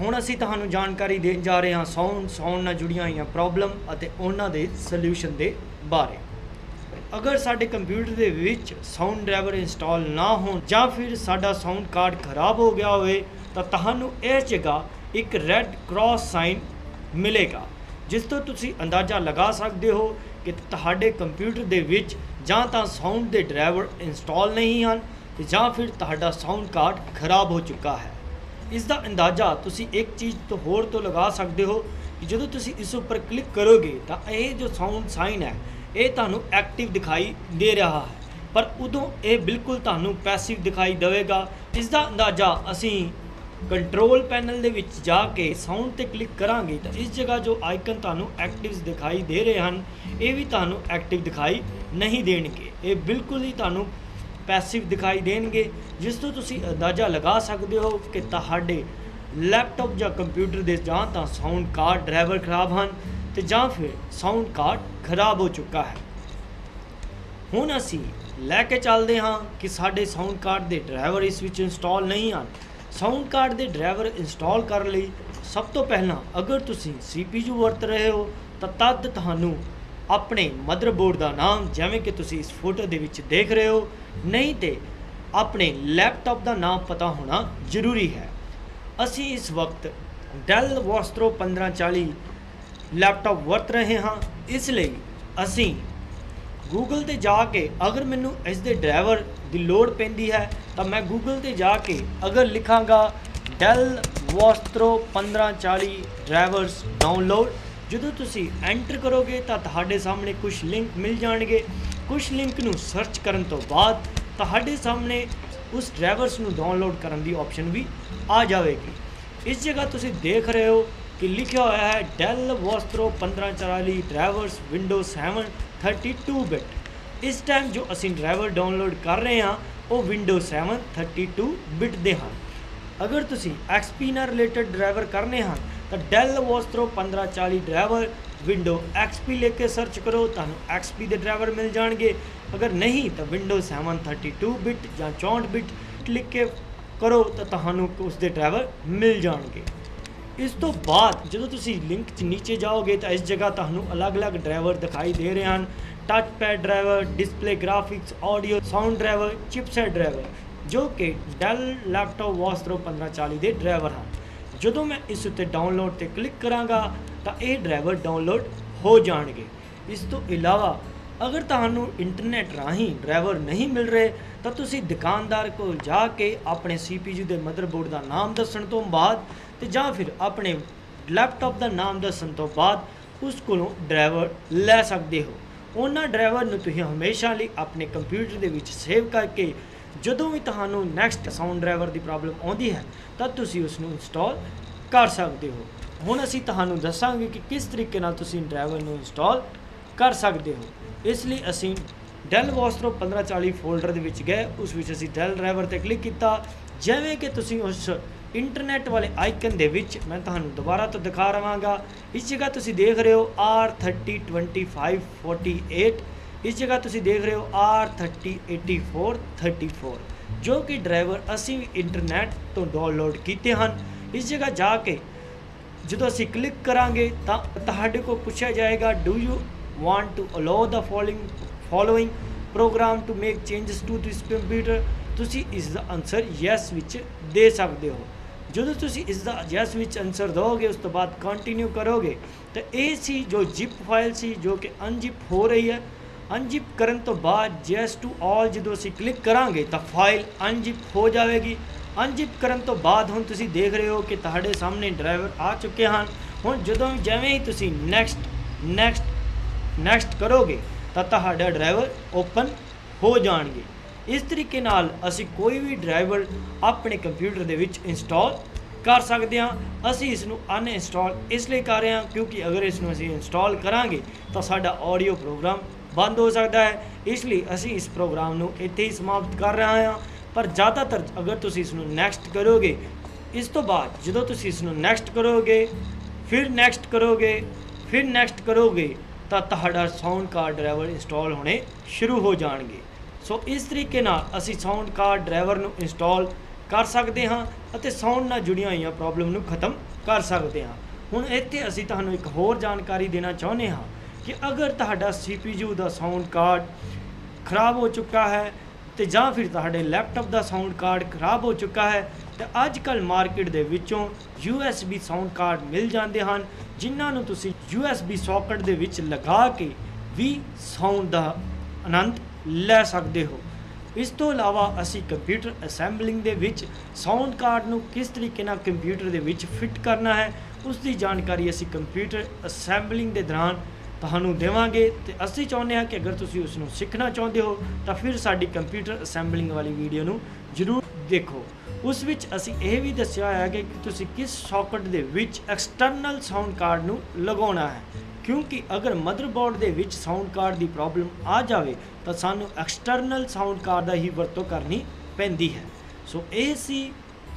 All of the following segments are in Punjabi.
ਹੁਣ ਅਸੀਂ ਤੁਹਾਨੂੰ ਜਾਣਕਾਰੀ ਦੇਣ ਜਾ ਰਹੇ ਹਾਂ ਸਾਊਂਡ ਨਾਲ ਜੁੜੀਆਂ ਹੋਈਆਂ ਪ੍ਰੋਬਲਮ ਅਤੇ ਉਹਨਾਂ ਦੇ ਸੋਲੂਸ਼ਨ ਦੇ ਬਾਰੇ। ਅਗਰ ਸਾਡੇ ਕੰਪਿਊਟਰ ਦੇ ਵਿੱਚ ਸਾਊਂਡ ਡਰਾਈਵਰ ਇੰਸਟਾਲ ਨਾ ਹੋਣ ਜਾਂ ਫਿਰ ਸਾਡਾ ਸਾਊਂਡ ਕਾਰਡ ਖਰਾਬ ਹੋ ਗਿਆ ਹੋਵੇ ਤਾਂ ਤੁਹਾਨੂੰ ਇਸ ਜਗ੍ਹਾ ਇੱਕ ਰੈੱਡ ਕ੍ਰਾਸ ਸਾਈਨ ਮਿਲੇਗਾ, ਜਿਸ ਤੋਂ ਤੁਸੀਂ ਅੰਦਾਜ਼ਾ ਲਗਾ ਸਕਦੇ ਹੋ ਕਿ ਤੁਹਾਡੇ ਕੰਪਿਊਟਰ ਦੇ ਵਿੱਚ ਜਾਂ ਤਾਂ ਸਾਊਂਡ ਦੇ ਡਰਾਈਵਰ ਇੰਸਟਾਲ ਨਹੀਂ ਹਨ ਤੇ ਜਾਂ ਫਿਰ ਤੁਹਾਡਾ ਸਾਊਂਡ ਕਾਰਡ ਖਰਾਬ ਹੋ ਚੁੱਕਾ ਹੈ। ਇਸ ਦਾ ਅੰਦਾਜ਼ਾ ਤੁਸੀਂ ਇੱਕ ਚੀਜ਼ ਤੋਂ ਹੋਰ ਤੋਂ ਲਗਾ ਸਕਦੇ ਹੋ ਕਿ ਜਦੋਂ ਤੁਸੀਂ ਇਸ ਉੱਪਰ ਕਲਿੱਕ ਕਰੋਗੇ ਤਾਂ ਇਹ ਜੋ ਸਾਊਂਡ ਸਾਈਨ ਹੈ ਇਹ ਤੁਹਾਨੂੰ ਐਕਟਿਵ ਦਿਖਾਈ ਦੇ ਰਿਹਾ ਹੈ, ਪਰ ਉਦੋਂ ਇਹ ਬਿਲਕੁਲ ਤੁਹਾਨੂੰ ਪੈਸਿਵ ਦਿਖਾਈ ਦੇਵੇਗਾ। ਇਸ ਦਾ ਅੰਦਾਜ਼ਾ ਅਸੀਂ ਕੰਟਰੋਲ ਪੈਨਲ ਦੇ ਵਿੱਚ ਜਾ ਕੇ ਸਾਊਂਡ ਤੇ ਕਲਿੱਕ ਕਰਾਂਗੇ ਤਾਂ ਇਸ ਜਗ੍ਹਾ ਜੋ ਆਈਕਨ ਤੁਹਾਨੂੰ ਐਕਟਿਵਸ ਦਿਖਾਈ ਦੇ ਰਹੇ ਹਨ ਇਹ ਵੀ ਤੁਹਾਨੂੰ ਐਕਟਿਵ ਦਿਖਾਈ ਨਹੀਂ ਦੇਣਗੇ, ਇਹ ਬਿਲਕੁਲ ਹੀ ਤੁਹਾਨੂੰ ਪੈਸਿਵ ਦਿਖਾਈ ਦੇਣਗੇ, ਜਿਸ ਤੋਂ ਤੁਸੀਂ ਅੰਦਾਜ਼ਾ ਲਗਾ ਸਕਦੇ ਹੋ ਕਿ ਤੁਹਾਡੇ ਲੈਪਟਾਪ ਜਾਂ ਕੰਪਿਊਟਰ ਦੇ ਜਾਂ ਤਾਂ ਸਾਊਂਡ ਕਾਰਡ ਡਰਾਈਵਰ ਖਰਾਬ ਹਨ ਤੇ ਜਾਂ ਫਿਰ ਸਾਊਂਡ ਕਾਰਡ ਖਰਾਬ ਹੋ ਚੁੱਕਾ ਹੈ। ਹੁਣ ਅਸੀਂ ਲੈ ਕੇ ਚੱਲਦੇ ਹਾਂ ਕਿ ਸਾਡੇ ਸਾਊਂਡ ਕਾਰਡ ਦੇ ਡਰਾਈਵਰ ਇਸ ਵਿੱਚ ਇੰਸਟਾਲ ਨਹੀਂ ਹਨ। ਸਾਊਂਡ ਕਾਰਡ ਦੇ ਡਰਾਈਵਰ ਇੰਸਟਾਲ ਕਰਨ ਲਈ ਸਭ ਤੋਂ ਪਹਿਲਾਂ ਅਗਰ ਤੁਸੀਂ CPU ਵਰਤ ਰਹੇ ਹੋ ਤਾਂ ਤਦ ਤੁਹਾਨੂੰ ਆਪਣੇ ਮਦਰਬੋਰਡ ਦਾ ਨਾਮ, ਜਿਵੇਂ ਕਿ ਤੁਸੀਂ ਇਸ ਫੋਟੋ ਦੇ ਵਿੱਚ ਦੇਖ ਰਹੇ ਹੋ, ਨਹੀਂ ਤੇ ਆਪਣੇ ਲੈਪਟਾਪ ਦਾ ਨਾਮ ਪਤਾ ਹੋਣਾ ਜ਼ਰੂਰੀ ਹੈ। ਅਸੀਂ ਇਸ ਵਕਤ ਡੈਲ ਵੋਸਟਰੋ 1540 ਲੈਪਟਾਪ ਵਰਤ ਰਹੇ ਹਾਂ, ਇਸ ਲਈ ਅਸੀਂ ਗੂਗਲ ਤੇ ਜਾ ਕੇ ਅਗਰ ਮੈਨੂੰ ਇਸ ਦੇ ਡਰਾਈਵਰ ਦੀ ਲੋੜ ਪੈਂਦੀ ਹੈ ਤਾਂ ਮੈਂ ਗੂਗਲ ਤੇ ਜਾ ਕੇ ਅਗਰ ਲਿਖਾਂਗਾ ਡੈਲ ਵੋਸਟਰੋ 1540 ਡਰਾਈਵਰਸ ਡਾਊਨਲੋਡ, ਜਦੋਂ ਤੁਸੀਂ ਐਂਟਰ ਕਰੋਗੇ ਤਾਂ ਤੁਹਾਡੇ ਸਾਹਮਣੇ ਕੁਝ ਲਿੰਕ ਮਿਲ ਜਾਣਗੇ। ਕੁਝ ਲਿੰਕ ਨੂੰ ਸਰਚ ਕਰਨ ਤੋਂ ਬਾਅਦ ਤੁਹਾਡੇ ਸਾਹਮਣੇ ਉਸ ਡਰਾਈਵਰਸ ਨੂੰ ਡਾਊਨਲੋਡ ਕਰਨ ਦੀ ਆਪਸ਼ਨ ਵੀ ਆ ਜਾਵੇਗੀ। ਇਸ ਜਗ੍ਹਾ ਤੁਸੀਂ ਦੇਖ ਰਹੇ ਹੋ ਕਿ ਲਿਖਿਆ ਹੋਇਆ ਹੈ ਡੈਲ ਵੋਸਟਰੋ 1540 ਡਰਾਈਵਰਸ ਵਿੰਡੋਜ਼ 7 32 ਬਿਟ। ਇਸ ਟਾਈਮ ਜੋ ਅਸੀਂ ਡਰਾਈਵਰ ਡਾਊਨਲੋਡ ਕਰ ਰਹੇ ਹਾਂ ਉਹ ਵਿੰਡੋਜ਼ 7 32 ਬਿਟ ਦੇ ਹਨ। ਅਗਰ ਤੁਸੀਂ XP ਨਾਲ ਰਿਲੇਟਡ ਡਰਾਈਵਰ ਕਰਨੇ ਹਨ ਤਾਂ ਡੈਲ ਵੋਸਟਰੋ 1540 ਡਰਾਈਵਰ ਵਿੰਡੋ XP ਲੈ ਕੇ ਸਰਚ ਕਰੋ, ਤੁਹਾਨੂੰ XP ਦੇ ਡਰਾਈਵਰ ਮਿਲ ਜਾਣਗੇ। ਅਗਰ ਨਹੀਂ ਤਾਂ ਵਿੰਡੋਜ਼ 7 32 ਬਿਟ ਜਾਂ 64 ਬਿਟ ਲਿਖ ਕੇ ਕਰੋ ਤਾਂ ਤੁਹਾਨੂੰ ਉਸ ਦੇ ਡਰਾਈਵਰ ਮਿਲ ਜਾਣਗੇ। ਇਸ ਤੋਂ ਬਾਅਦ ਜਦੋਂ ਤੁਸੀਂ ਲਿੰਕ 'ਚ ਨੀਚੇ ਜਾਓਗੇ ਤਾਂ ਇਸ ਜਗ੍ਹਾ ਤੁਹਾਨੂੰ ਅਲੱਗ-ਅਲੱਗ ਡਰਾਈਵਰ ਦਿਖਾਈ ਦੇ ਰਹੇ ਹਨ। Touch pad driver, display graphics, audio, sound driver, chipset driver, ਜੋ ਕਿ ਡੈਲ ਲੈਪਟਾਪ ਵੋਸਟਰੋ 1540 ਦੇ ਡਰਾਈਵਰ ਹਨ। ਜਦੋਂ ਮੈਂ ਇਸ ਉੱਤੇ ਡਾਊਨਲੋਡ ਤੇ ਕਲਿੱਕ ਕਰਾਂਗਾ ਤਾਂ ਇਹ ਡਰਾਈਵਰ ਡਾਊਨਲੋਡ ਹੋ ਜਾਣਗੇ। ਇਸ ਤੋਂ ਇਲਾਵਾ ਅਗਰ ਤੁਹਾਨੂੰ ਇੰਟਰਨੈਟ ਰਾਹੀਂ ਡਰਾਈਵਰ ਨਹੀਂ ਮਿਲ ਰਹੇ ਤਾਂ ਤੁਸੀਂ ਦੁਕਾਨਦਾਰ ਕੋਲ ਜਾ ਕੇ ਆਪਣੇ CPU ਦੇ ਮਦਰਬੋਰਡ ਦਾ ਨਾਮ ਦੱਸਣ ਤੋਂ ਬਾਅਦ ਤੇ ਜਾਂ ਫਿਰ ਆਪਣੇ ਲੈਪਟਾਪ ਦਾ ਨਾਮ ਦੱਸਣ ਤੋਂ ਬਾਅਦ ਉਸ ਕੋਲੋਂ ਡਰਾਈਵਰ ਲੈ ਸਕਦੇ ਹੋ। ਉਹਨਾਂ ਡਰਾਈਵਰ ਨੂੰ ਤੁਸੀਂ ਹਮੇਸ਼ਾ ਲਈ ਆਪਣੇ ਕੰਪਿਊਟਰ ਦੇ ਵਿੱਚ ਸੇਵ ਕਰਕੇ ਜਦੋਂ ਵੀ ਤੁਹਾਨੂੰ ਨੈਕਸਟ ਸਾਊਂਡ ਡਰਾਈਵਰ ਦੀ ਪ੍ਰੋਬਲਮ ਆਉਂਦੀ ਹੈ ਤਾਂ ਤੁਸੀਂ ਉਸ ਨੂੰ ਇੰਸਟਾਲ ਕਰ ਸਕਦੇ ਹੋ। ਹੁਣ ਅਸੀਂ ਤੁਹਾਨੂੰ ਦੱਸਾਂਗੇ ਕਿ ਕਿਸ ਤਰੀਕੇ ਨਾਲ ਤੁਸੀਂ ਡਰਾਈਵਰ ਨੂੰ ਇੰਸਟਾਲ ਕਰ ਸਕਦੇ ਹੋ। ਇਸ ਲਈ ਅਸੀਂ ਡੈਲ ਵੋਸਟਰੋ 1540 ਫੋਲਡਰ ਦੇ ਵਿੱਚ ਗਏ, ਉਸ ਵਿੱਚ ਅਸੀਂ ਡੈਲ ਡਰਾਈਵਰ ਤੇ ਕਲਿੱਕ ਕੀਤਾ। ਜਿਵੇਂ ਕਿ ਤੁਸੀਂ ਉਸ ਇੰਟਰਨੈਟ ਵਾਲੇ ਆਈਕਨ ਦੇ ਵਿੱਚ ਮੈਂ ਤੁਹਾਨੂੰ ਦੁਬਾਰਾ ਤੋਂ ਦਿਖਾ ਰਹਾਂਗਾ, ਇਸ ਜਗ੍ਹਾ ਤੁਸੀਂ ਦੇਖ ਰਹੇ ਹੋ R302548, ਇਸ ਜਗ੍ਹਾ ਤੁਸੀਂ ਦੇਖ ਰਹੇ ਹੋ R308434, ਜੋ ਕਿ ਡਰਾਈਵਰ ਅਸੀਂ ਵੀ ਇੰਟਰਨੈਟ ਤੋਂ ਡਾਊਨਲੋਡ ਕੀਤੇ ਹਨ। ਇਸ ਜਗ੍ਹਾ ਜਾ ਕੇ ਜਦੋਂ ਅਸੀਂ ਕਲਿੱਕ ਕਰਾਂਗੇ ਤਾਂ ਤੁਹਾਡੇ ਕੋਲ ਪੁੱਛਿਆ ਜਾਏਗਾ do you want to allow the following program to make changes to this computer. ਤੁਸੀਂ ਇਸ ਦਾ ਆਨਸਰ ਯੈਸ ਵਿੱਚ ਦੇ ਸਕਦੇ ਹੋ। ਜਦੋਂ ਤੁਸੀਂ ਇਸ ਦਾ ਯੈਸ ਵਿੱਚ ਆਨਸਰ ਦਿਓਗੇ ਉਸ ਤੋਂ ਬਾਅਦ ਕੰਟੀਨਿਊ ਕਰੋਗੇ ਤਾਂ ਇਹ ਸੀ ਜੋ ਜ਼ਿਪ ਫਾਈਲ ਸੀ ਜੋ ਕਿ ਅਨਜ਼ਿਪ ਹੋ ਰਹੀ ਹੈ। ਅਨਜ਼ਿਪ ਕਰਨ ਤੋਂ ਬਾਅਦ ਯੈਸ ਟੂ ਆਲ ਜਦੋਂ ਅਸੀਂ ਕਲਿੱਕ ਕਰਾਂਗੇ ਤਾਂ ਫਾਈਲ ਅਨਜ਼ਿਪ ਹੋ ਜਾਵੇਗੀ। ਅਨਜ਼ਿਪ ਕਰਨ ਤੋਂ ਬਾਅਦ ਹੁਣ ਤੁਸੀਂ ਦੇਖ ਰਹੇ ਹੋ ਕਿ ਤੁਹਾਡੇ ਸਾਹਮਣੇ ਡਰਾਈਵਰ ਆ ਚੁੱਕੇ ਹਨ। ਹੁਣ ਜਿਵੇਂ ਹੀ ਤੁਸੀਂ ਨੈਕਸਟ ਕਰੋਗੇ ਤਾਂ ਤੁਹਾਡਾ ਡਰਾਈਵਰ ਓਪਨ ਹੋ ਜਾਣਗੇ। ਇਸ ਤਰੀਕੇ ਨਾਲ ਅਸੀਂ ਕੋਈ ਵੀ ਡਰਾਈਵਰ ਆਪਣੇ ਕੰਪਿਊਟਰ ਦੇ ਵਿੱਚ ਇੰਸਟਾਲ ਕਰ ਸਕਦੇ ਹਾਂ। ਅਸੀਂ ਇਸ ਨੂੰ ਅਨਇੰਸਟਾਲ ਇਸ ਲਈ ਕਰ ਰਹੇ ਹਾਂ ਕਿਉਂਕਿ ਅਗਰ ਇਸ ਨੂੰ ਅਸੀਂ ਇੰਸਟਾਲ ਕਰਾਂਗੇ ਤਾਂ ਸਾਡਾ ਆਡੀਓ ਪ੍ਰੋਗਰਾਮ ਬੰਦ ਹੋ ਸਕਦਾ ਹੈ। ਇਸ ਲਈ ਅਸੀਂ ਇਸ ਪ੍ਰੋਗਰਾਮ ਨੂੰ ਇੱਥੇ ਹੀ ਸਮਾਪਤ ਕਰ ਰਹੇ ਹਾਂ। ਪਰ ਜ਼ਿਆਦਾਤਰ ਅਗਰ ਤੁਸੀਂ ਇਸ ਨੂੰ ਨੈਕਸਟ ਕਰੋਗੇ, ਇਸ ਤੋਂ ਬਾਅਦ ਜਦੋਂ ਤੁਸੀਂ ਇਸ ਨੂੰ ਨੈਕਸਟ ਕਰੋਗੇ, ਫਿਰ ਨੈਕਸਟ ਕਰੋਗੇ ਤਾਂ ਤੁਹਾਡਾ ਸਾਊਂਡ ਕਾਰਡ ਡਰਾਈਵਰ ਇੰਸਟਾਲ ਹੋਣੇ ਸ਼ੁਰੂ ਹੋ ਜਾਣਗੇ। ਸੋ ਇਸ ਤਰੀਕੇ ਨਾਲ ਅਸੀਂ ਸਾਊਂਡ ਕਾਰਡ ਡਰਾਈਵਰ ਨੂੰ ਇੰਸਟਾਲ ਕਰ ਸਕਦੇ ਹਾਂ ਅਤੇ ਸਾਊਂਡ ਨਾਲ ਜੁੜੀਆਂ ਹੋਈਆਂ ਪ੍ਰੋਬਲਮ ਨੂੰ ਖਤਮ ਕਰ ਸਕਦੇ ਹਾਂ। ਹੁਣ ਇੱਥੇ ਅਸੀਂ ਤੁਹਾਨੂੰ ਇੱਕ ਹੋਰ ਜਾਣਕਾਰੀ ਦੇਣਾ ਚਾਹੁੰਦੇ ਹਾਂ ਕਿ ਅਗਰ ਤੁਹਾਡਾ CPU ਦਾ ਸਾਊਂਡ ਕਾਰਡ ਖਰਾਬ ਹੋ ਚੁੱਕਾ ਹੈ ਤੇ ਜਾਂ ਫਿਰ ਤੁਹਾਡੇ ਲੈਪਟਾਪ ਦਾ ਸਾਊਂਡ ਕਾਰਡ ਖਰਾਬ ਹੋ ਚੁੱਕਾ ਹੈ ਤੇ ਅੱਜ ਕੱਲ੍ਹ ਮਾਰਕੀਟ ਦੇ ਵਿੱਚੋਂ USB ਸਾਊਂਡ ਕਾਰਡ ਮਿਲ ਜਾਂਦੇ ਹਨ, ਜਿਨ੍ਹਾਂ ਨੂੰ ਤੁਸੀਂ USB ਸੌਕਟ ਦੇ ਵਿੱਚ ਲਗਾ ਕੇ ਵੀ ਸਾਊਂਡ ਦਾ ਆਨੰਦ ਲੈ ਸਕਦੇ ਹੋ। ਇਸ ਤੋਂ ਇਲਾਵਾ ਅਸੀਂ ਕੰਪਿਊਟਰ ਅਸੈਂਬਲਿੰਗ ਦੇ ਵਿੱਚ ਸਾਊਂਡ ਕਾਰਡ ਨੂੰ ਕਿਸ ਤਰੀਕੇ ਨਾਲ ਕੰਪਿਊਟਰ ਦੇ ਵਿੱਚ ਫਿੱਟ ਕਰਨਾ ਹੈ, ਉਸ ਦੀ ਜਾਣਕਾਰੀ ਅਸੀਂ ਕੰਪਿਊਟਰ ਅਸੈਂਬਲਿੰਗ ਦੇ ਦੌਰਾਨ ਤੁਹਾਨੂੰ ਦੇਵਾਂਗੇ। ਤੇ ਅਸੀਂ ਚਾਹੁੰਦੇ ਹਾਂ ਕਿ ਅਗਰ ਤੁਸੀਂ ਉਸ ਨੂੰ ਸਿੱਖਣਾ ਚਾਹੁੰਦੇ ਹੋ ਤਾਂ ਫਿਰ ਸਾਡੀ ਕੰਪਿਊਟਰ ਅਸੈਂਬਲਿੰਗ ਵਾਲੀ ਵੀਡੀਓ ਨੂੰ ਜ਼ਰੂਰ ਦੇਖੋ। ਉਸ ਵਿੱਚ ਅਸੀਂ ਇਹ ਵੀ ਦੱਸਿਆ ਹੋਇਆ ਕਿ ਤੁਸੀਂ ਕਿਸ ਸੌਕਟ ਦੇ ਵਿੱਚ ਐਕਸਟਰਨਲ ਸਾਊਂਡ ਕਾਰਡ ਨੂੰ ਲਗਾਉਣਾ ਹੈ, ਕਿਉਂਕਿ ਅਗਰ ਮਦਰਬੋਰਡ ਦੇ ਵਿੱਚ ਸਾਊਂਡ ਕਾਰਡ ਦੀ ਪ੍ਰੋਬਲਮ ਆ ਜਾਵੇ ਤਾਂ ਸਾਨੂੰ ਐਕਸਟਰਨਲ ਸਾਊਂਡ ਕਾਰਡ ਦਾ ਹੀ ਵਰਤੋਂ ਕਰਨੀ ਪੈਂਦੀ ਹੈ। ਸੋ ਇਹ ਸੀ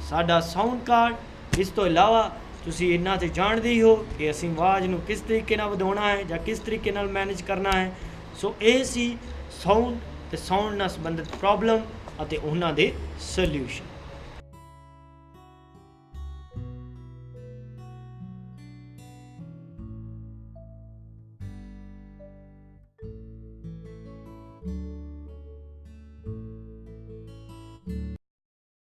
ਸਾਡਾ ਸਾਊਂਡ ਕਾਰਡ। ਇਸ ਤੋਂ ਇਲਾਵਾ ਤੁਸੀਂ ਇਹਨਾਂ ਤੇ ਜਾਣਦੇ ਹੀ ਹੋ ਕਿ ਅਸੀਂ ਆਵਾਜ਼ ਨੂੰ ਕਿਸ ਤਰੀਕੇ ਨਾਲ ਵਧਾਉਣਾ ਹੈ ਜਾਂ ਕਿਸ ਤਰੀਕੇ ਨਾਲ ਮੈਨੇਜ ਕਰਨਾ ਹੈ। ਸੋ ਇਹ ਸੀ ਸਾਊਂਡ ਤੇ ਸਾਊਂਡ ਨਾਲ ਸੰਬੰਧਿਤ ਪ੍ਰੋਬਲਮ ਅਤੇ ਉਹਨਾਂ ਦੇ ਸੋਲਿਊਸ਼ਨ।